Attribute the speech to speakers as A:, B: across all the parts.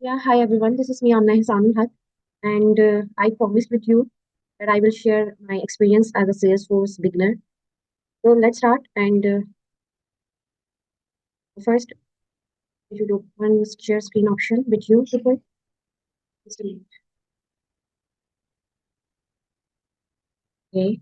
A: Yeah, hi everyone. This is me, Amna Hisanul Haq, and I promised with you that I will share my experience as a Salesforce beginner. So let's start. And first, you should open share screen option with you. Super. Okay.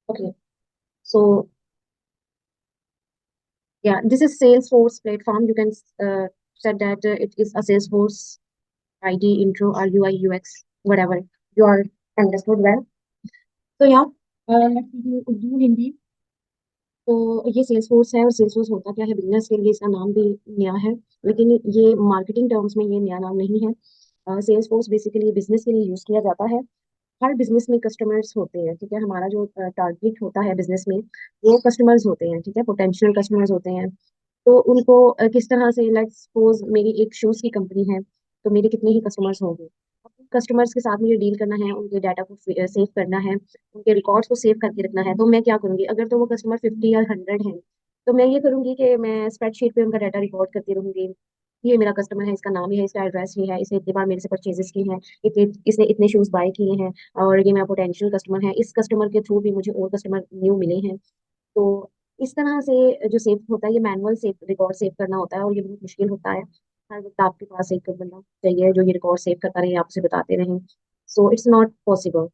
A: Okay. So yeah, this is Salesforce platform. You can set that it is a Salesforce ID intro or UI UX whatever you are understood well. So yeah, let's do Urdu Hindi. तो ये Salesforce है और Salesforce होता क्या है business के लिए इसका नाम भी नया है लेकिन ये मार्केटिंग टर्म्स में ये नया नाम नहीं है सेल्सफोर्स बेसिकली बिजनेस के लिए यूज किया जाता है हर बिजनेस में कस्टमर्स होते हैं ठीक है हमारा जो टारगेट होता है बिजनेस में वो कस्टमर्स होते हैं ठीक है पोटेंशियल कस्टमर्स होते हैं तो उनको किस तरह से लेट्स सपोज मेरी एक शूज की कंपनी है तो मेरे कितने ही कस्टमर्स होंगे कस्टमर्स के साथ मुझे डील करना है उनके डाटा को सेव करना है उनके रिकॉर्ड्स को सेव करके रखना है तो मैं क्या करूंगी अगर तो वो कस्टमर 50 या 100 है तो मैं ये करूंगी कि मैं स्प्रेडशीट पे उनका डाटा रिकॉर्ड करती रहूंगी ये मेरा कस्टमर है इसका नाम ये है इसका एड्रेस ये है इसने इतनी बार मेरे से परचेजेस की हैं इतने इसने इतने शूज बाय किए हैं और ये मेरा पोटेंशियल कस्टमर है इस कस्टमर के थ्रू भी मुझे और कस्टमर न्यू मिले हैं तो इस तरह से जो सेव होता है ये मैनुअल सेव रिकॉर्ड सेव करना होता है और ये बहुत मुश्किल होता है हर वक्त आपके पास एक बंदा चाहिए जो ये रिकॉर्ड सेव करता रहे आपसे बताते रहें सो इट्स नॉट पॉसिबल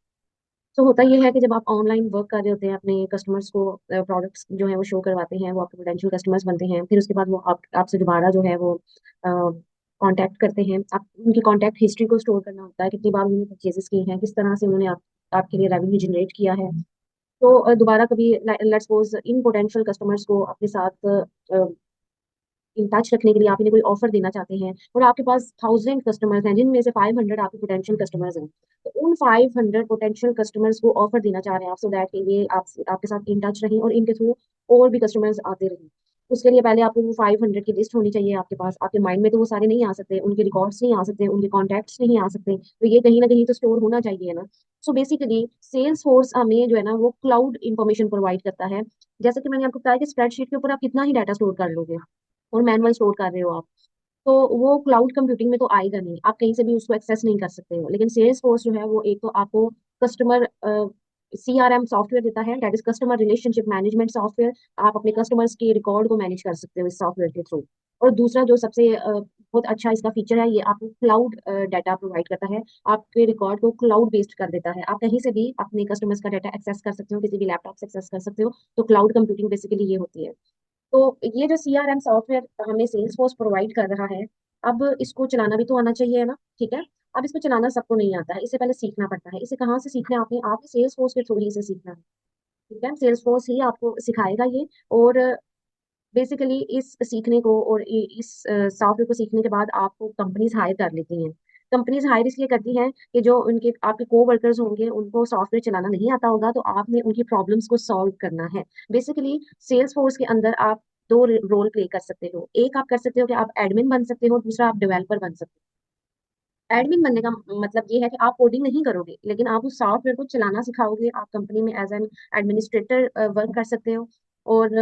A: तो होता ये है कि जब आप ऑनलाइन वर्क कर रहे होते हैं अपने कस्टमर्स को प्रोडक्ट्स जो है वो शो करवाते हैं वो आपके पोटेंशियल कस्टमर्स बनते हैं फिर उसके बाद वो आपसे दोबारा जो है वो कांटेक्ट करते हैं आप उनकी कांटेक्ट हिस्ट्री को स्टोर करना होता है कितनी बार उन्होंने परचेजेस की हैं किस तरह से उन्होंने आपके लिए रेवेन्यू जनरेट किया है तो दोबारा कभी let's suppose in potential customers को अपने साथ इन टच रखने के लिए आप इन्हें कोई ऑफर देना चाहते हैं और आपके पास 1000 कस्टमर्स हैं जिनमें से 500 आपके पोटेंशियल कस्टमर्स हैं तो उन 500 पोटेंशियल कस्टमर्स को ऑफर देना चाह रहे हैं आप सो दैट कि ये आप आपके साथ इन टच रहें और इनके थ्रू और भी कस्टमर्स आते रहें उसके लिए पहले आपको वो 500 की लिस्ट होनी चाहिए आपके पास आपके माइंड में तो वो सारे नहीं आ सकते उनके रिकॉर्ड्स नहीं आ सकते उनके कॉन्टैक्ट्स नहीं आ सकते तो ये कहीं ना कहीं तो स्टोर होना चाहिए ना सो बेसिकली सेल्स फोर्स हमें जो है ना वो क्लाउड इंफॉर्मेशन प्रोवाइड करता है जैसे कि मैंने आपको बताया कि स्प्रेडशीट के ऊपर आप कितना ही डाटा स्टोर कर लोगे और मैनुअल स्टोर कर रहे हो आप तो वो क्लाउड कंप्यूटिंग में तो आएगा नहीं आप कहीं से भी उसको एक्सेस नहीं कर सकते हो लेकिन सेल्स फोर्स जो है वो एक तो आपको कस्टमर CRM सॉफ्टवेयर देता है that is customer relationship management software आप अपने कस्टमर्स के रिकॉर्ड को मैनेज कर सकते हो इस सॉफ्टवेयर के थ्रू और दूसरा जो सबसे बहुत अच्छा इसका फीचर है ये आपको क्लाउड डाटा प्रोवाइड करता है आपके रिकॉर्ड को क्लाउड बेस्ड कर देता है आप कहीं से भी अपने कस्टमर्स का डाटा एक्सेस कर सकते हो किसी भी लैपटॉप से एक्सेस कर सकते हो तो क्लाउड कंप्यूटिंग बेसिकली ये होती है तो ये जो CRM सॉफ्टवेयर हमें सेल्स फोर्स प्रोवाइड कर रहा है अब इसको चलाना भी तो आना चाहिए है ना ठीक है अब इसको चलाना सबको नहीं आता है इसे पहले सीखना पड़ता है इसे कहाँ से सीखना है आपने सेल्स फोर्स के थ्रू ही इसे सीखना है ठीक है सेल्स फोर्स ही आपको सिखाएगा ये और बेसिकली इस सीखने को और इस सॉफ्टवेयर को सीखने के बाद आपको कंपनीज हायर कर लेती हैं कंपनीज हायर इसलिए करती हैं कि जो उनके आपके को वर्कर्स होंगे उनको सॉफ्टवेयर चलाना नहीं आता होगा तो आपने उनकी प्रॉब्लम्स को सॉल्व करना है बेसिकली सेल्स फोर्स के अंदर आप दो रोल प्ले कर सकते हो एक आप कर सकते हो कि आप एडमिन बन सकते हो दूसरा आप डेवलपर बन सकते हो एडमिन बनने का मतलब ये है कि आप कोडिंग नहीं करोगे लेकिन आप उस सॉफ्टवेयर को चलाना सिखाओगे आप कंपनी में एज एन एडमिनिस्ट्रेटर वर्क कर सकते हो और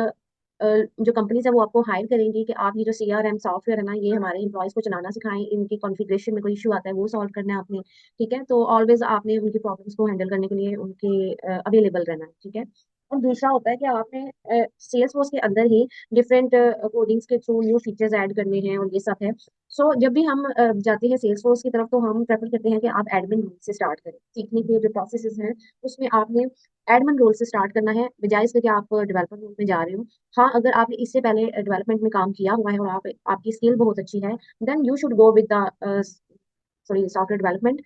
A: जो कंपनीज है वो आपको हायर करेंगी कि आप ये जो CRM सॉफ्टवेयर है ना ये हमारे एम्प्लॉयज को चलाना सिखाएं इनकी कॉन्फ़िगरेशन में कोई इशू आता है वो सॉल्व करना है आपने ठीक है तो ऑलवेज आपने उनकी प्रॉब्लम्स को हैंडल करने के लिए उनके अवेलेबल रहना है ठीक है और दूसरा होता है कि आपने सेल्स फोर्स के अंदर ही डिफरेंट कोडिंग्स के थ्रू न्यू फीचर्स ऐड करने हैं और ये सब है सो जब भी हम जाते हैं सेल्स फोर्स की तरफ तो हम प्रेफर करते हैं कि आप एडमिन रोल से स्टार्ट करें सीखने के जो प्रोसेसेस हैं उसमें आपने एडमिन रोल से स्टार्ट करना है बजाय इसके कि आप डेवलपर रोल में जा रहे हो हाँ अगर आपने इससे पहले डेवलपमेंट में काम किया हुआ है और आपकी स्किल बहुत अच्छी है then you should go with the sorry software development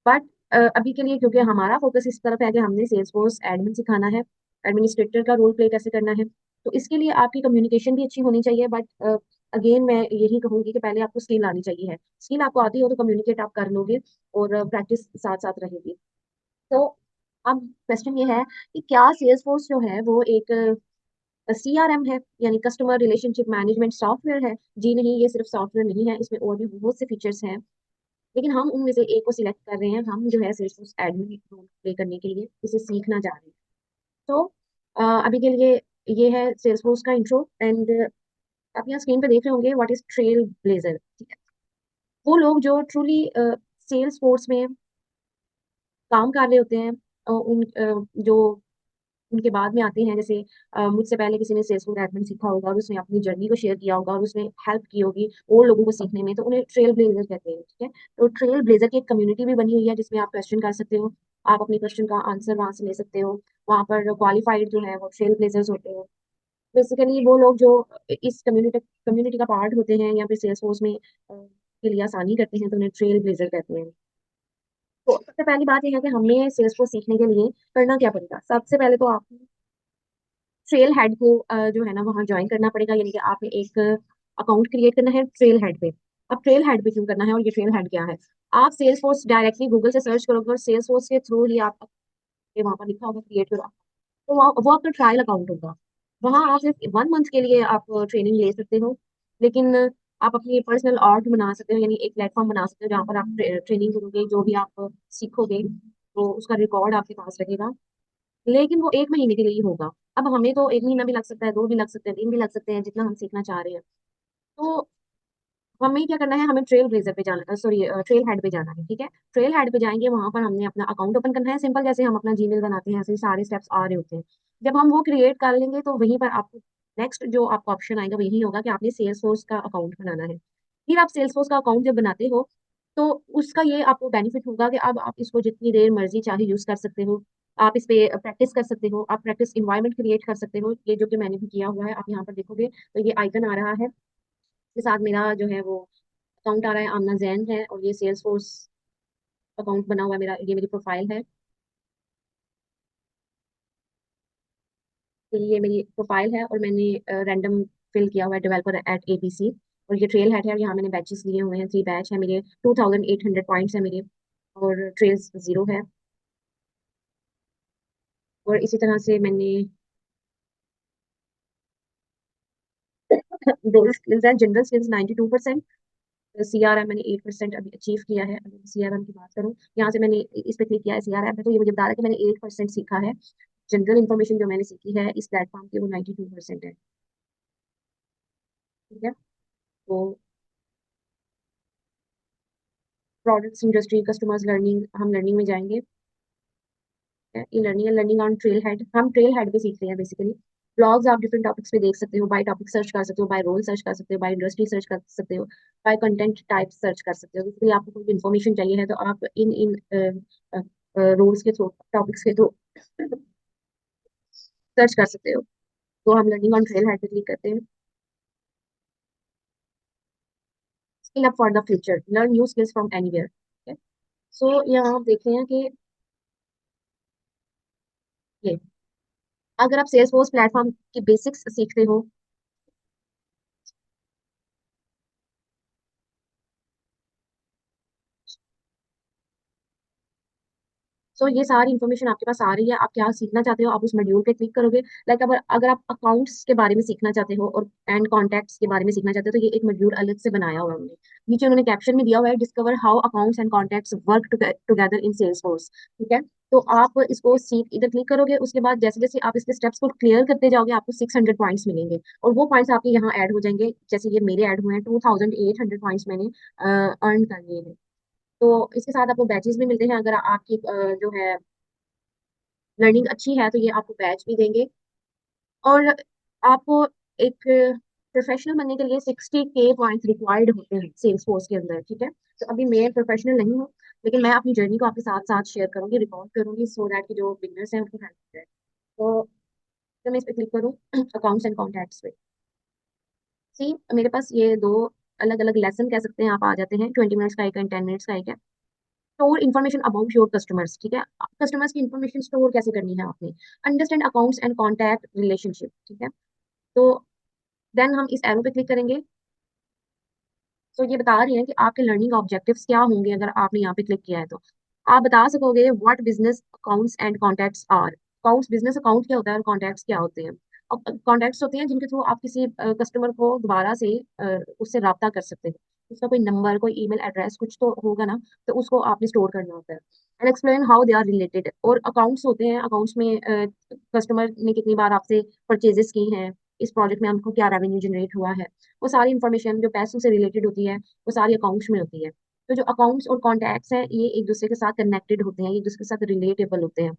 A: but अभी के लिए क्योंकि हमारा फोकस इस तरफ है कि हमने सेल्स फोर्स एडमिन सिखाना है एडमिनिस्ट्रेटर का रोल प्ले कैसे करना है तो इसके लिए आपकी कम्युनिकेशन भी अच्छी होनी चाहिए बट अगेन मैं यही कहूंगी कि पहले आपको स्किल आनी चाहिए है स्किल आपको आती हो तो कम्युनिकेट आप कर लोगे और प्रैक्टिस साथ साथ रहेगी तो अब क्वेश्चन ये है कि क्या सेल्स फोर्स जो है वो एक CRM है यानी कस्टमर रिलेशनशिप मैनेजमेंट सॉफ्टवेयर है जी नहीं ये सिर्फ सॉफ्टवेयर नहीं है इसमें और भी बहुत से फीचर्स हैं लेकिन हम उनमें से एक को सिलेक्ट कर रहे हैं, हम जो है सेल्सफोर्स एडमिन रोल प्ले करने के लिए इसे सीखना चाह रहे हैं। तो अभी के लिए ये है सेल्सफोर्स का इंट्रो। एंड आप यहाँ स्क्रीन पे देख रहे होंगे व्हाट इज ट्रेल ब्लेजर, ठीक है। वो लोग जो ट्रूली सेल्स फोर्स में काम कर रहे होते हैं, जो उनके बाद में आते हैं, जैसे मुझसे पहले किसी ने सेल्सफुल एडमिन सीखा होगा और उसने अपनी जर्नी को शेयर किया होगा और उसने हेल्प की होगी और लोगों को सीखने में, तो उन्हें ट्रेल ब्लेजर कहते हैं, ठीक है। तो ट्रेल ब्लेजर की एक कम्युनिटी भी बनी हुई है जिसमें आप क्वेश्चन कर सकते हो, आप अपने क्वेश्चन का आंसर वहां से ले सकते हो। वहां पर क्वालिफाइड जो है वो ट्रेल ब्लेजर्स होते हैं। बेसिकली वो लोग जो इस कम्युनिटी कम्युनिटी का पार्ट होते हैं या फिर सेल्स फोर्स में के लिए आसानी करते हैं, तो उन्हें ट्रेल ब्लेजर कहते हैं। तो सबसे पहली बात यह है कि हमें सेल्स फोर्स सीखने के लिए करना क्या पड़ेगा। सबसे पहले तो आप ट्रेल हेड को जो है ना वहाँ ज्वाइन करना पड़ेगा, यानी कि आपने एक अकाउंट क्रिएट करना है ट्रेल हेड पे। अब ट्रेल हेड पे क्यों करना है और ये ट्रेल हेड क्या है। आप सेल्स फोर्स डायरेक्टली गूगल से सर्च करोगे और सेल्स फोर्स के थ्रू ही आप वहाँ पर लिखा होगा क्रिएट करो, तो वो आपका ट्रायल अकाउंट होगा। वहाँ आप सिर्फ 1 मंथ के लिए आप ट्रेनिंग ले सकते हो, लेकिन आप अपनी पर्सनल आर्ट बना सकते हो, यानी एक प्लेटफॉर्म बना सकते हो जहाँ पर आप ट्रेनिंग करोगे, जो भी आप सीखोगे तो उसका रिकॉर्ड आपके पास रहेगा। लेकिन वो 1 महीने के लिए ही होगा। अब हमें तो 1 महीना भी लग सकता है, 2 भी लग सकते हैं, 3 भी लग सकते हैं, जितना हम सीखना चाह रहे हैं। तो हमें क्या करना है, हमें ट्रेल ब्लेजर पे जाना, सॉरी ट्रेल हेड पे जाना है, ठीक है। ट्रेल हेड पे जाएंगे, वहां पर हमने अपना अकाउंट ओपन करना है, सिंपल जैसे हम अपना जीमेल बनाते हैं ऐसे ही सारे स्टेप्स आ रहे होते हैं। जब हम वो क्रिएट कर लेंगे तो वहीं पर आपको नेक्स्ट जो आपका ऑप्शन आएगा वही होगा कि आपने सेल्स फोर्स का अकाउंट बनाना है। फिर आप सेल्स फोर्स का अकाउंट जब बनाते हो तो उसका ये आपको बेनिफिट होगा कि अब आप इसको जितनी देर मर्जी चाहे यूज कर सकते हो। आप इस पे प्रैक्टिस कर सकते हो, आप प्रैक्टिस इन्वायरमेंट क्रिएट कर सकते हो, ये जो कि मैंने भी किया हुआ है। आप यहाँ पर देखोगे तो ये आइकन आ रहा है, के साथ मेरा जो है वो अकाउंट आ रहा है, आमना जैन है, और ये सेल्स फोर्स अकाउंट बना हुआ है मेरा, ये मेरी प्रोफाइल है। तो ये मेरी प्रोफाइल है और मैंने रैंडम फिल किया हुआ है डेवलपर एट एबीसी। और ये ट्रेल हेड है और यहाँ मैंने बैचेस लिए हुए हैं, 3 बैच है मेरे, 2800 पॉइंट्स है मेरे, और ट्रेल्स 0 है। और इसी तरह से मैंने दो स्किल्स है, जनरल स्किल्स 92%, सीआरएम मैंने 8% अभी अचीव किया है। अगर सीआरएम की बात करूँ, यहाँ से मैंने इस पे क्लिक किया है सीआरएम पे, तो ये मुझे बता रहा है कि मैंने 8% सीखा है। जनरल इन्फॉर्मेशन जो मैंने सीखी है इस प्लेटफॉर्म की वो 92% है, ठीक है। तो प्रोडक्ट्स इंडस्ट्री कस्टमर्स लर्निंग, हम लर्निंग में जाएंगे। ई लर्निंग है, लर्निंग ऑन ट्रेल हेड, हम ट्रेल हेड पे सीख रहे हैं बेसिकली। ब्लॉग्स आप डिफरेंट टॉपिक्स पे देख सकते हो, बाय टॉपिक सर्च कर सकते हो, बाय रोल सर्च कर सकते हो, बाय इंडस्ट्री सर्च कर सकते हो, बाय कंटेंट टाइप सर्च कर सकते हो। बेसिकली आपको कोई इन्फॉर्मेशन चाहिए है तो आप इन इन रोल्स के थ्रू, टॉपिक्स के थ्रू सर्च कर सकते हो। तो हम लर्निंग ऑन ट्रेल हेड पे क्लिक करते हैं। Skill up for the future, learn new skills from anywhere. So यहाँ आप देख रहे हैं कि ये, अगर आप सेल्स फोर्स प्लेटफॉर्म की बेसिक्स सीखते हो, सो ये सारी इन्फॉर्मेशन आपके पास आ रही है, आप क्या सीखना चाहते हो आप उस मॉड्यूल पे क्लिक करोगे। लाइक अगर अगर आप अकाउंट्स के बारे में सीखना चाहते हो और एंड कॉन्टैक्ट्स के बारे में सीखना चाहते हो, तो ये एक मॉड्यूल अलग से बनाया हुआ है उन्होंने। नीचे उन्होंने कैप्शन में दिया हुआ है, discover how accounts and contacts work together in Salesforce, ठीक है। तो आप इसको सीख इधर क्लिक करोगे, उसके बाद जैसे जैसे आप इसके स्टेप्स को क्लियर करते जाओगे आपको 600 पॉइंट्स मिलेंगे, और वो पॉइंट्स आपके यहाँ ऐड हो जाएंगे। जैसे ये मेरे ऐड हुए हैं, 2800 पॉइंट्स मैंने अर्न कर लिए हैं। तो इसके साथ आपको बैचेस भी मिलते हैं, अगर आपकी जो है लर्निंग अच्छी है तो ये आपको बैच भी देंगे। और आपको एक प्रोफेशनल बनने के लिए 60K पॉइंट्स रिक्वायर्ड होते हैं सेल्स फोर्स के अंदर, ठीक है। तो अभी मैं प्रोफेशनल नहीं हूँ, लेकिन मैं अपनी जर्नी को आपके साथ साथ शेयर करूंगी, रिकॉर्ड करूंगी, सो दैट कि जो बिगनर्स हैं उनको हेल्प हो जाए। तो जब मैं इस पे क्लिक करूँ अकाउंट्स एंड कॉन्टैक्ट्स पे, सी मेरे पास ये दो अलग अलग लेसन कह सकते हैं आप आ जाते हैं, 20 मिनट्स का एक है, 10 मिनट्स का एक है। Store information about your customers, ठीक है। कस्टमर्स की इन्फॉर्मेशन स्टोर कैसे करनी है आपने। Understand accounts and contact relationship, ठीक है। तो देन हम इस एरो पे क्लिक करेंगे। तो ये बता रही हैं कि आपके लर्निंग ऑब्जेक्टिव्स क्या होंगे अगर आपने यहाँ पे क्लिक किया है तो। आप बता सकोगे what business accounts and contacts are. Accounts, business account क्या होता है और कॉन्टैक्ट्स क्या होते हैं। कॉन्टैक्ट्स होते हैं जिनके थ्रू आप किसी कस्टमर को दोबारा से उससे रब्ता कर सकते हैं। उसका कोई नंबर, कोई ईमेल एड्रेस कुछ तो होगा ना, तो उसको आपने स्टोर करना होता है। And explain how they are related. और अकाउंट्स होते हैं, अकाउंट्स में कस्टमर ने कितनी बार आपसे परचेजेस की हैं, इस प्रोजेक्ट में हमको क्या रेवेन्यू जनरेट हुआ है, वो सारी इंफॉर्मेशन जो पैसों से रिलेटेड होती है वो सारी अकाउंट्स में होती है। तो जो अकाउंट्स और कॉन्टैक्ट्स हैं ये एक दूसरे के साथ कनेक्टेड होते हैं, एक दूसरे के साथ रिलेटेबल होते हैं।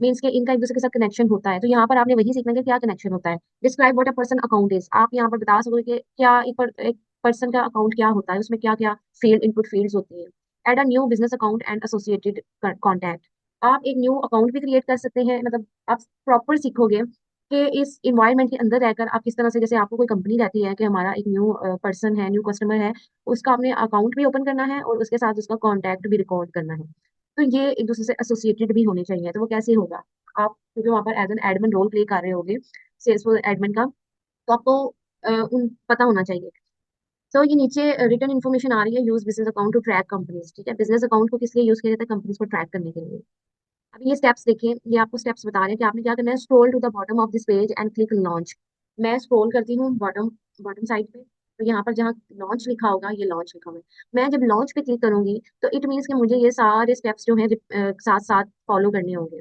A: मीन्स के इनका एक दूसरे के साथ कनेक्शन होता है। तो यहाँ पर आपने वही सीखना है कि क्या कनेक्शन होता है। Describe what a person account is. आप यहाँ पर बता सकोगे कि क्या एक पर्सन का अकाउंट क्या होता है, उसमें क्या क्या फील्ड इनपुट फील्ड्स होती हैं। Add a new business account and associated contact. आप एक न्यू अकाउंट भी क्रिएट कर सकते हैं। मतलब आप प्रॉपर सीखोगे कि इस इन्वायरमेंट के अंदर रहकर आप किस तरह से, जैसे आपको कोई कंपनी रहती है कि हमारा एक न्यू पर्सन है, न्यू कस्टमर है, उसका आपने अकाउंट भी ओपन करना है और उसके साथ उसका कॉन्टैक्ट भी रिकॉर्ड करना है। तो ये एक दूसरे से एसोसिएटेड भी होने चाहिए। तो वो कैसे होगा, आप क्योंकि वहां पर as an admin role play कर रहे होगे, सेल्सफुल एडमिन का, तो आपको उन पता होना चाहिए। तो ये नीचे रिटर्न इन्फॉर्मेशन आ रही है, use business account to track companies. ठीक है, बिजनेस अकाउंट को किस लिए यूज किया जाता है, कंपनीज को ट्रैक करने के लिए। अब ये स्टेप्स देखिए, ये आपको स्टेप्स बता रहे हैं कि आपने क्या करना है। Scroll to the bottom of this page and click launch. मैं स्क्रॉल करती हूँ बॉटम बॉटम साइड पे, तो यहाँ पर जहाँ लॉन्च लिखा होगा, ये लॉन्च लिखा हुआ है। मैं जब लॉन्च पे क्लिक करूंगी तो इट मीन्स कि मुझे ये सारे स्टेप्स जो है साथ साथ फॉलो करने होंगे।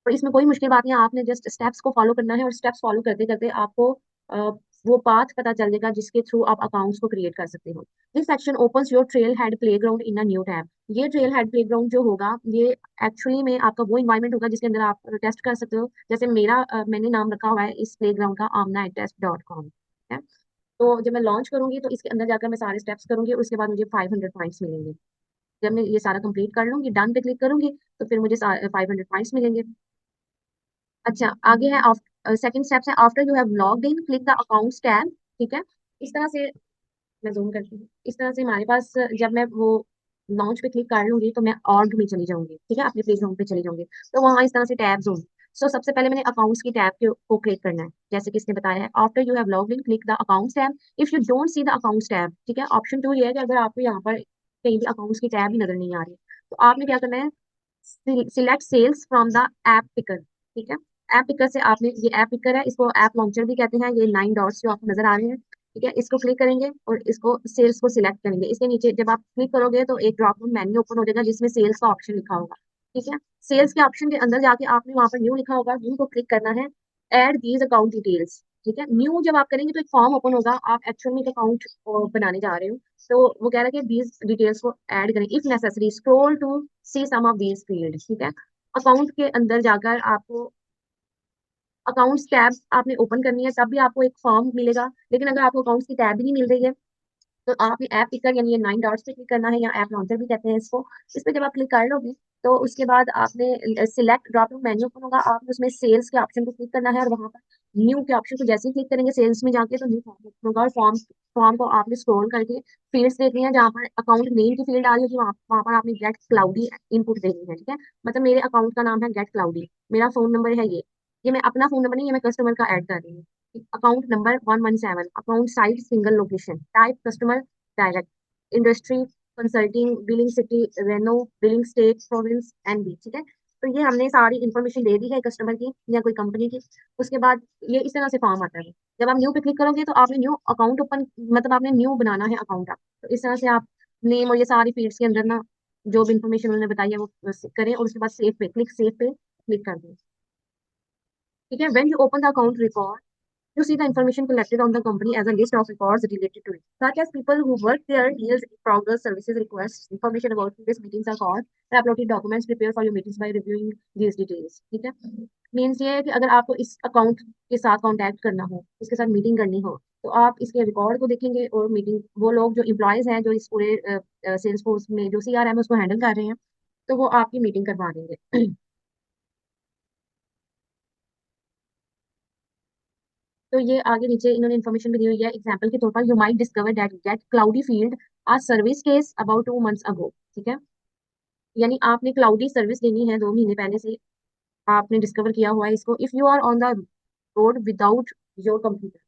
A: और इसमें कोई मुश्किल बात नहीं है, आपने जस्ट स्टेप्स को फॉलो करना है और स्टेप्स फॉलो करते करते आपको अ, वो पाथ पता चल जाएगा जिसके थ्रू आप अकाउंट्स को क्रिएट कर सकते हो। This section opens your trail head playground in a new tab. ये ट्रेल हेड प्लेग्राउंड जो होगा, ये एक्चुअली में आपका वो इन्वायरमेंट होगा जिसके अंदर आप टेस्ट कर सकते हो। जैसे मेरा मैंने नाम रखा हुआ है इस प्लेग्राउंड का amna@test.com है। तो जब मैं लॉन्च करूंगी तो इसके अंदर जाकर मैं सारे स्टेप्स करूंगी और उसके बाद मुझे 500 पॉइंट्स मिलेंगे। जब मैं ये सारा कंप्लीट कर लूंगी, डन पे क्लिक करूंगी, तो फिर मुझे 500 पॉइंट्स मिलेंगे। अच्छा, आगे है सेकंड स्टेप है after you have logged in click the accounts tab. ठीक है, इस तरह से मैं जूम करती हूँ। इस तरह से हमारे पास जब मैं वो लॉन्च पे क्लिक कर लूंगी तो मैं ऑर्ग में चली जाऊंगी। ठीक है, अपने पेज होम पे चली जाऊंगी, तो वहां इस तरह से टैब्स होंगे। सो सबसे पहले मैंने अकाउंट्स की टैब को क्लिक करना है, जैसे कि इसने बताया है after you have logged in click the accounts tab if you don't see the accounts tab. ठीक है, ऑप्शन 2 ये है कि अगर आपको यहाँ पर कहीं भी अकाउंट्स की टैब भी नजर नहीं आ रही, तो आपने क्या करना है, select sales from the app picker. ठीक है, ऐप पिकर से आपने, ये ऐप पिकर है, इसको ऐप लॉन्चर भी कहते हैं, ये 9 डॉट्स जो आपको नजर आ रहे हैं। ठीक है, इसको क्लिक करेंगे और इसको सेल्स को सिलेक्ट करेंगे। इसके नीचे जब आप क्लिक करोगे तो एक ड्रॉप डाउन मेन्यू ओपन हो जाएगा जिसमें सेल्स का ऑप्शन लिखा होगा। ठीक है, सेल्स के ऑप्शन के अंदर जाके आपने वहां पर न्यू लिखा होगा, न्यू को क्लिक करना है। Add these account details. ठीक है, न्यू जब आप करेंगे तो एक फॉर्म ओपन होगा, आप एक्चुअल में एक अकाउंट बनाने जा रहे हो, तो वो कह रहा है कि दीज डिटेल्स को ऐड करें। If necessary scroll to see some of these field. ठीक है, अकाउंट के अंदर जाकर आपको अकाउंट्स टैब आपने ओपन करनी है, तब भी आपको एक फॉर्म मिलेगा। लेकिन अगर आपको अकाउंट्स की टैब भी नहीं मिल रही है, तो आपने ऐप पिकर यानी ये 9 डॉट्स पे क्लिक करना है, या ऐप लॉन्चर भी कहते हैं इसको। इस पे जब आप क्लिक कर लोगे तो उसके बाद आपने select drop down menu open होगा, आपने उसमें सेल्स के ऑप्शन को क्लिक करना है और वहां पर न्यू के ऑप्शन को जैसे ही क्लिक करेंगे सेल्स में जाके, तो न्यू फॉर्म ओपन होगा। और फॉर्म फॉर्म को आपने स्क्रॉल करके फील्ड्स देखनी है, जहाँ पर अकाउंट नेम की फील्ड आ रही होगी वहां पर आपने गेट क्लाउडी इनपुट देनी है। ठीक है, मतलब मेरे अकाउंट का नाम है गेट क्लाउडी, मेरा फोन नंबर है ये मैं अपना फोन नंबर नहीं, ये मैं कस्टमर का ऐड कर रही हूँ। Account number 117, account size single location, type customer direct, industry consulting, billing city Reno, billing state province NB. ठीक है, तो ये हमने सारी इन्फॉर्मेशन दे दी है कस्टमर की या कोई कंपनी की। उसके बाद ये इस तरह से फॉर्म आता है। जब आप न्यू पे क्लिक करोगे तो आपने न्यू अकाउंट ओपन, मतलब आपने न्यू बनाना है अकाउंट आप, तो इस तरह से आप नेम और ये सारी फील्ड्स के अंदर ना जो भी इन्फॉर्मेशन उन्होंने बताई है वो करें और उसके बाद सेव पे क्लिक कर दें। ठीक है, when you open the account record you see the information collected on the company as a list of records related to it, such as people who work there, deals, progress, services, requests, information about previous meetings are called, and uploaded documents prepare for your meetings by reviewing these details. ठीक है, means ये है कि अगर आपको इस account के साथ कांटेक्ट करना हो, इसके साथ मीटिंग करनी हो, तो आप इसके रिकॉर्ड को देखेंगे और मीटिंग, वो लोग जो इम्प्लॉयज हैं जो इस पूरे सेल्स फोर्स में जो CRM है उसको हैंडल कर रहे हैं, तो वो आपकी मीटिंग करवा देंगे। तो ये आगे नीचे इन्होंने इन्फॉर्मेशन भी दी हुई है। एग्जाम्पल के तौर पर you might discover that Get Cloudy filed a service case about 2 months ago. ठीक है, यानी आपने क्लाउडी सर्विस लेनी है 2 महीने पहले से, आपने डिस्कवर किया हुआ है इसको। If you are on the road without your computer,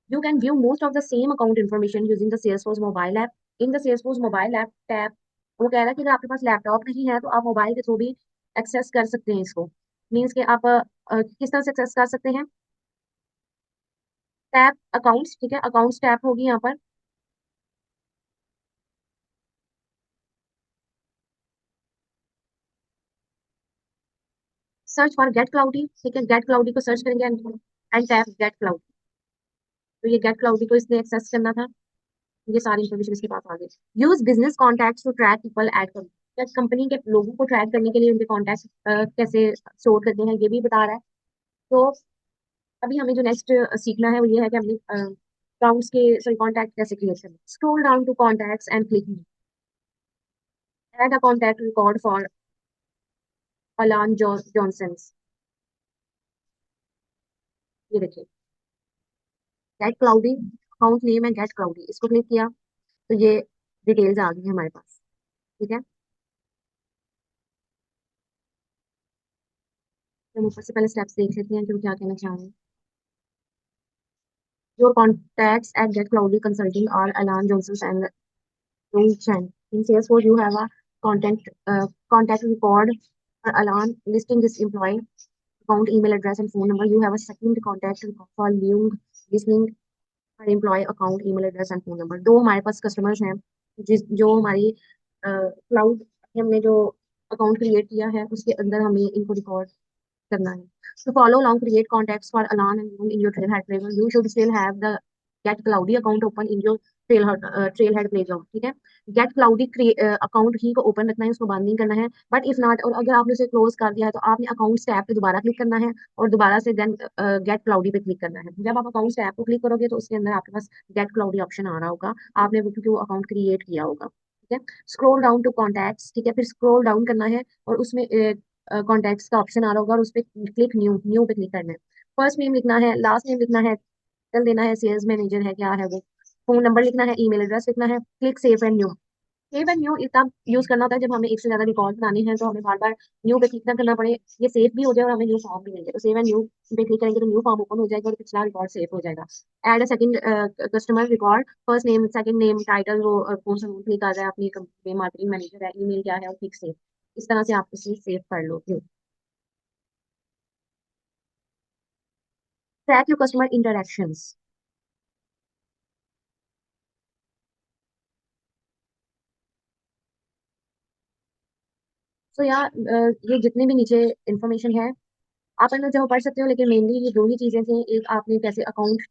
A: you can view most of the same account information using the Salesforce mobile app. In the Salesforce mobile app tab, वो कह रहा है कि अगर आपके पास लैपटॉप नहीं है तो आप मोबाइल के थ्रू भी एक्सेस कर सकते हैं इसको। मीन्स कि आप किस तरह से एक्सेस कर सकते हैं, टैब अकाउंट्स। ठीक है, अकाउंट्स टैब होगी यहाँ पर, सर्च फॉर गेट क्लाउडी, ठीक है, गेट क्लाउडी को सर्च करेंगे एंड टैप गेट क्लाउडी। तो ये गेट क्लाउडी को इसने एक्सेस करना था, ये सारी इन्फॉर्मेशन इसके पास आ गई। Use business contact to track people at company के लोगों को ट्रैक करने के लिए उनके कॉन्टैक्ट कैसे स्टोर करते हैं ये भी बता रहा है। तो अभी हमें जो नेक्स्ट सीखना है वो ये है कि हमने अकाउंट्स के सॉरी कॉन्टैक्ट कैसे क्रिएट करना है। Scroll down to contacts and click add a contact record for Alan Johnson. ये देखिए गेट क्लाउडी, अकाउंट नेम है गेट क्लाउडी, इसको क्लिक किया तो ये डिटेल्स आ गई हमारे पास, ठीक है। तो हम ऊपर से पहले स्टेप्स देख लेते हैं जो क्या कहना चाह रहे हैं। Your contacts at Get Cloudly Consulting are Alan Johnson and Dong Chen. In Salesforce, you have a contact record for Alan listing this employee, account, email address, and phone number. You have a second contact record for Leung listening for employee, account, email address, and phone number. दो हमारे पास customers हैं जो हमारी cloud हमने जो account create किया है उसके अंदर हमें इनको रिकॉर्ड करना है। To follow along, create contacts for Alan and Moon in your Trailhead playground. You should still have the Get Cloudy account open in your Trailhead playground, ठीक है। Get Cloudy अकाउंट ही को ओपन रखना है, उसको बंद नहीं करना है। बट इफ नॉट, और अगर आपने उसे क्लोज कर दिया है तो आपने अकाउंट टैब पे दोबारा क्लिक करना है और दोबारा से देन गेट क्लाउडी पे क्लिक करना है। जब आप अकाउंट टैब को क्लिक करोगे तो उसके अंदर आपके पास गेट क्लाउडी ऑप्शन आ रहा होगा, आपने वो क्योंकि वो अकाउंट क्रिएट किया होगा, ठीक है। स्क्रॉल डाउन टू कॉन्टैक्ट्स, ठीक है, फिर स्क्रॉल डाउन करना है और उसमें कॉन्टैक्ट्स का ऑप्शन आ रहा होगा और उस पर क्लिक न्यू न्यू पे क्लिक करना है। फर्स्ट नेम लिखना है, लास्ट नेम लिखना है, टाइटल देना है, सेल्स मैनेजर है क्या है वो, फोन नंबर लिखना है, ईमेल एड्रेस लिखना है, click save and new. Save and new तब यूज करना होता है जब हमें एक से ज्यादा रिकॉर्ड बनाने हैं तो हमें बार बार न्यू पे क्लिक ना करना पड़े, ये सेव भी हो जाए और हमें न्यू फॉर्म भी मिल जाए। तो सेव एंड न्यू पे क्लिक करेंगे तो न्यू फॉर्म ओपन हो जाएगा और पिछला रिकॉर्ड सेव हो जाएगा। Add a second customer record, first name second name title वो कौन सा क्लिक आ जाए, अपनी कंपनी में मार्केटिंग मैनेजर है, ईमेल क्या है और क्लिक सेव। इस तरह से आप इसे सेव कर लोगे। Track your customer interactions. तो यार ये जितने भी नीचे इंफॉर्मेशन है आप अंदर जो पढ़ सकते हो, लेकिन मेनली ये दो ही चीजें थी। एक आपने कैसे अकाउंट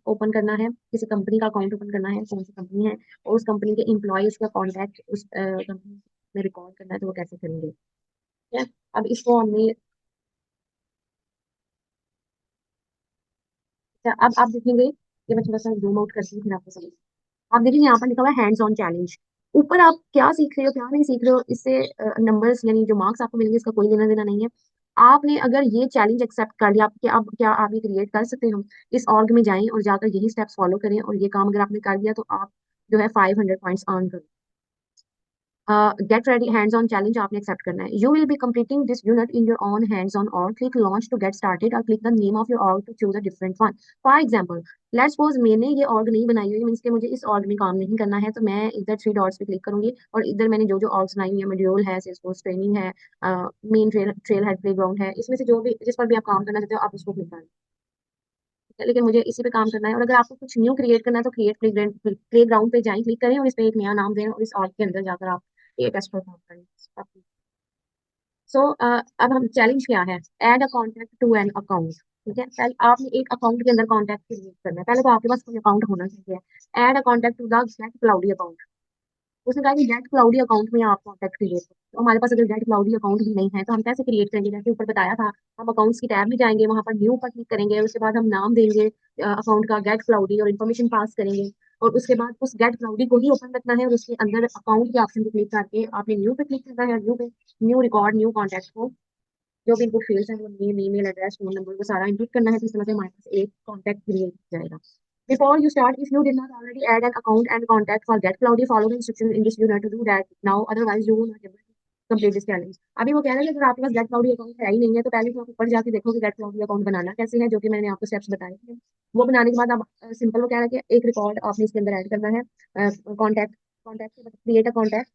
A: ओपन करना है, किसी कंपनी का अकाउंट ओपन करना है, कौन सी कंपनी है, और उस कंपनी के एम्प्लॉयज का कॉन्टैक्ट उस कंपनी में रिकॉर्ड करना है तो वो कैसे करेंगे, ठीक है। अब इसको हमने, अच्छा, अब आप देखेंगे, ये मैं थोड़ा सा जूम आउट करती हूँ फिर आपको समझ। आप देखेंगे यहाँ पर लिखा हुआ है हैंड्स ऑन चैलेंज। ऊपर आप क्या सीख रहे हो क्या नहीं सीख रहे हो इससे नंबर्स यानी जो मार्क्स आपको मिलेंगे इसका कोई लेना देना नहीं है। आपने अगर ये चैलेंज एक्सेप्ट कर लिया कि अब क्या आप ये क्रिएट कर सकते हो, इस ऑर्ग में जाएं और जाकर यही स्टेप्स फॉलो करें और ये काम अगर आपने कर दिया तो आप जो है 500 पॉइंट्स अर्न करो। Get ready hands on challenge आपने एक्सेप्ट करना है। You will be completing this unit in your own hands on और click launch to get started और click the name of your org to choose a different one. For example, let's suppose मैंने ये org नहीं बनाई हुई, means के मुझे इस ऑर्ग में काम नहीं करना है, तो मैं इधर थ्री डॉट्स पे क्लिक करूंगी और इधर मैंने जो जो ऑर्ग्स बनाई हुई है, मॉड्यूल है, सेल्सफोर्स ट्रेनिंग है, मेन ट्रेल हेड प्लेग्राउंड है, इसमें से जो भी जिस पर भी आप काम करना चाहते हो आप उसको क्लिक करें, ठीक है? लेकिन मुझे इसी पे काम करना है। और अगर आपको कुछ न्यू क्रिएट करना है तो क्रिएट प्ले ग्राउंड पे जाएं, क्लिक करें और इस पे एक नया नाम दें और इस ऑर्ग के अंदर जाकर आप ये टेस्ट पर काम करें। सो अब हम चैलेंज क्या है, add a contact to an account, ठीक है। पहले आपने एक अकाउंट के अंदर कॉन्टैक्ट क्रिएट करना है, पहले तो आपके पास कोई अकाउंट होना चाहिए। Add a contact to the Get Cloudy account, उसने कहा कि गेट क्लाउडी अकाउंट में आप कॉन्टैक्ट क्रिएट करो। तो हमारे पास अगर गेट क्लाउडी अकाउंट भी नहीं है तो हम कैसे क्रिएट करेंगे, जैसे ऊपर बताया था, हम अकाउंट्स की टैब में जाएंगे, वहां पर न्यू पर क्लिक करेंगे, उसके बाद हम नाम देंगे अकाउंट का गेट क्लाउडी और इन्फॉर्मेशन पास करेंगे और उसके बाद उस गेट क्लाउडी को ही ओपन रखना है और उसके अंदर अकाउंट के ऑप्शन पे क्लिक करके आपने न्यू पे क्लिक करना है। न्यू पे न्यू रिकॉर्ड न्यू कॉन्टैक्ट को जो भी इनपुट फील्ड्स हैं वो name email address phone number वो सारा इनपुट करना है, तो इस तरह से हमारे पास एक कॉन्टैक्ट क्रिएट हो जाएगा। Before you start, if you did not already add an account and contact for Get Cloudy, follow the instructions in this unit to do that now. Otherwise, you will not able to complete this challenge. अभी वो कह रहे हैं कि अगर आपके पास Get Cloudy account है ही नहीं है तो पहले तो आप ऊपर जाके देखोगे Get Cloudy अकाउंट बनाना कैसे है, जो कि मैंने आपको स्टेप्स बताए थे। वो बनाने के बाद आप सिंपल, वो कह रहा है कि एक रिकॉर्ड आपने इसके अंदर ऐड करना है, contact contact create a contact,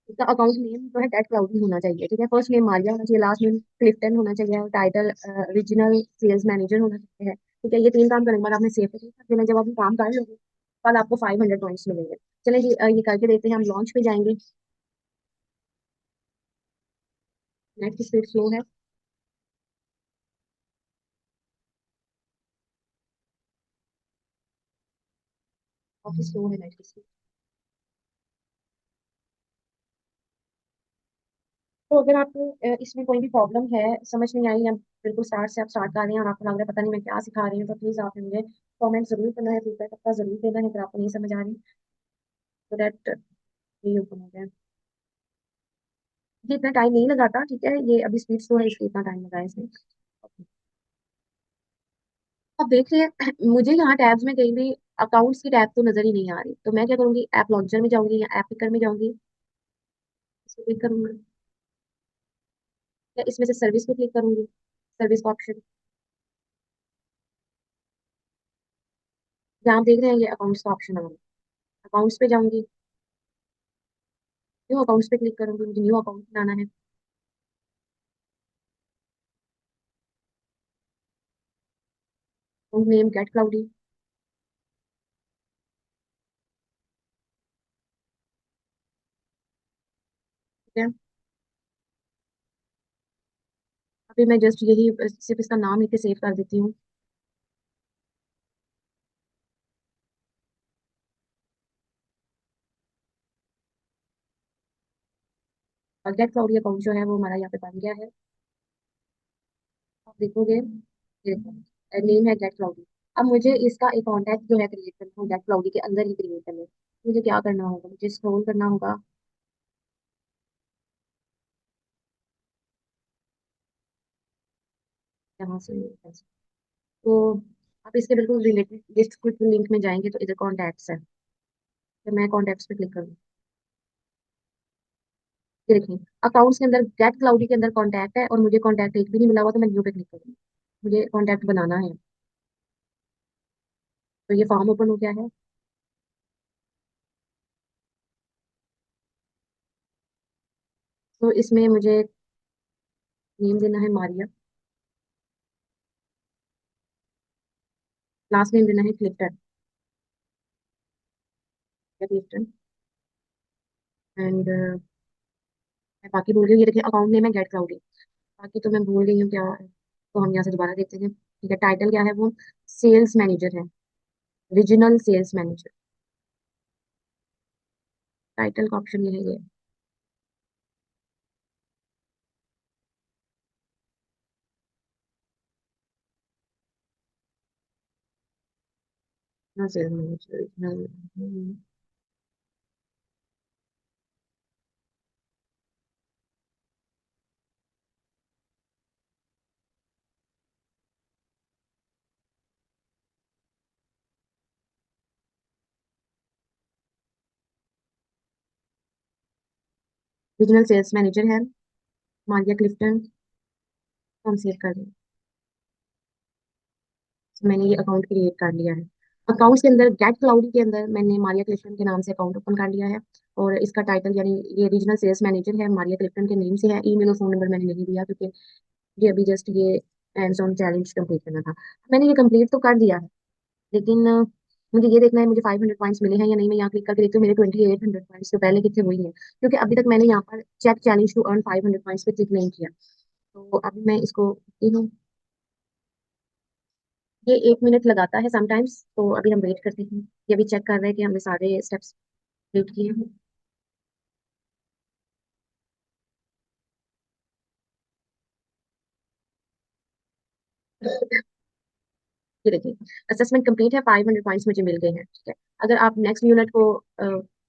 A: इसका अकाउंट नेम जो है गेट क्लाउडी होना चाहिए, ठीक है। फर्स्ट नेम मारिया होना चाहिए, लास्ट नेम क्लिफ्टन होना चाहिए और टाइटल रीजनल सेल्स मैनेजर होना चाहिए, ठीक है। ये तीन काम करने के बाद आपने सेव पे क्लिक कर देना। जब आप ये काम कर लोगे बाद आपको 500 पॉइंट्स मिलेंगे। चलिए जी ये करके देते हैं, हम लॉन्च पे जाएंगे। नेट की स्पीड स्लो है, काफी स्लो है नेट की स्पीड। तो अगर आपको इसमें कोई भी प्रॉब्लम है, समझ नहीं आई, या बिल्कुल स्टार्ट से आप स्टार्ट कर रहे हैं और आपको लग रहा है पता नहीं मैं क्या सिखा रही हूँ, तो प्लीज आप मुझे कमेंट जरूर करना है, फीडबैक अपना जरूर देना है अगर आपको नहीं समझ आ रही, तो दैट ये ओपन हो गया। ये इतना टाइम नहीं लगाता, ठीक है, ये अभी स्पीड स्लो है इसलिए इतना टाइम लगा है इसमें। अब देख रहे हैं मुझे यहाँ टैब्स में कहीं भी अकाउंट्स की टैब तो नजर ही नहीं आ रही, तो मैं क्या करूंगी, ऐप लॉन्चर में जाऊंगी या ऐप पिकर में जाऊंगी, इसको क्लिक करूंगी, या इसमें से सर्विस को क्लिक करूंगी, सर्विस का ऑप्शन। यहाँ आप देख रहे हैं ये अकाउंट्स का ऑप्शन आ रहा है, अकाउंट्स पे जाऊंगी, न्यू अकाउंट्स पे क्लिक करूंगी, मुझे न्यू अकाउंट बनाना है, अकाउंट नेम गेट क्लाउडी, ठीक है। अभी मैं जस्ट यही सिर्फ इसका नाम लिख के सेव कर देती हूँ। और गेट क्लाउडी अकाउंट जो है वो हमारा यहाँ पे बन गया है, आप देखोगे, ये देखो नेम है गेट क्लाउडी। अब मुझे इसका एक कॉन्टैक्ट जो है क्रिएट करना है, गेट क्लाउडी के अंदर ही क्रिएट करना है। मुझे क्या करना होगा, मुझे स्क्रॉल करना होगा, यहाँ से ऐसे। तो आप इसके बिल्कुल रिलेटेड लिस्ट क्विक लिंक में जाएंगे तो इधर कॉन्टैक्ट्स है, तो मैं कॉन्टैक्ट्स पे क्लिक करूँ, ये देखिए अकाउंट्स के अंदर गेट क्लाउडी के अंदर कॉन्टैक्ट है और मुझे कॉन्टैक्ट एक भी नहीं मिला हुआ, तो मैं न्यू पे क्लिक करूँगी, मुझे कॉन्टैक्ट बनाना है। तो ये फॉर्म ओपन हो गया है, तो इसमें मुझे नेम देना है मारिया, लास्ट नेम देना है क्लिफ्टन, या क्लिफ्टन, एंड मैं बाकी भूल गई, ये देखिए अकाउंट नेम है गेट क्लाउडी, बाकी तो मैं भूल गई हूँ क्या है। तो हम यहाँ से दोबारा देखते हैं, ठीक है, टाइटल क्या है वो सेल्स मैनेजर है, रीजनल सेल्स मैनेजर, टाइटल का ऑप्शन ये है, ये sales manager regional, regional sales manager है मारिया क्लिफ्टन, तो हम सेव कर दें। तो मैंने ये अकाउंट क्रिएट कर लिया है, अकाउंट्स के अंदर गेट क्लाउडी के अंदर मैंने मारिया क्लिफ्टन के नाम से अकाउंट ओपन कर लिया है, और इसका टाइटल यानी ये रीजनल सेल्स मैनेजर है, मारिया क्लिफ्टन के नेम से है, ईमेल और फोन नंबर मैंने नहीं दिया क्योंकि ये अभी जस्ट ये हैंड्स ऑन चैलेंज कंप्लीट करना था। मैंने ये कंप्लीट तो कर दिया है, लेकिन मुझे ये देखना है मुझे 500 पॉइंट्स मिले हैं या नहीं। मैं यहाँ क्लिक करके देखती हूँ मेरे 2800 पॉइंट्स तो पहले कितने हुई हैं, क्योंकि अभी तक मैंने यहाँ पर check challenge to earn 500 points पे क्लिक नहीं किया। तो अभी मैं इसको करती हूँ, ये 1 मिनट लगाता है समटाइम्स, तो अभी हम वेट करते हैं, ये अभी चेक कर रहे हैं कि हमने सारे स्टेप्स कंप्लीट किए हैं। ये देखिए असेसमेंट कंप्लीट है, 500 पॉइंट्स मुझे मिल गए हैं, ठीक है। अगर आप नेक्स्ट यूनिट को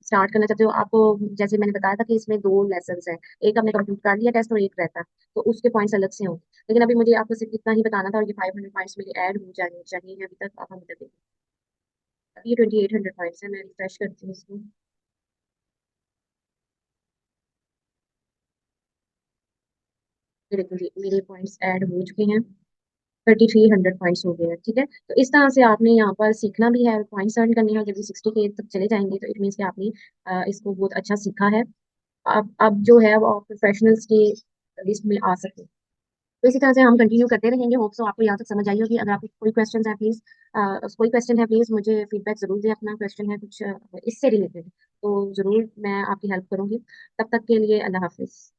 A: स्टार्ट करना चाहते हो, आपको जैसे मैंने बताया था कि इसमें दो लेसन है, एक हमने कंप्लीट कर लिया टेस्ट और एक रहता है, तो उसके पॉइंट्स अलग से होंगे, लेकिन अभी मुझे आपको सिर्फ इतना ही बताना था, और ये 500 पॉइंट्स मेरे ऐड हो जाने चाहिए अभी तक, आप हम तक अभी ये 2800 पॉइंट्स है, मैं रिफ्रेश करती हूँ इसको, ये देखो जी मेरे पॉइंट्स ऐड हो चुके हैं, 3300 पॉइंट्स हो गए हैं, ठीक है। तो इस तरह से आपने यहाँ पर सीखना भी है, पॉइंट्स अर्न करने हैं, जब 60K तक चले जाएंगे तो इट मीन्स कि आपने इसको बहुत अच्छा सीखा है। अब जो है वो प्रोफेशनल्स की लिस्ट में आ सकते हैं। तो इसी तरह से हम कंटिन्यू करते रहेंगे, होप सो आपको यहाँ तक समझ आई होगी। अगर आपको कोई क्वेश्चन है प्लीज, कोई क्वेश्चन है प्लीज मुझे फीडबैक जरूर दें, अपना क्वेश्चन है कुछ इससे रिलेटेड, तो जरूर मैं आपकी हेल्प करूंगी। तब तक के लिए अल्लाह हाफिज।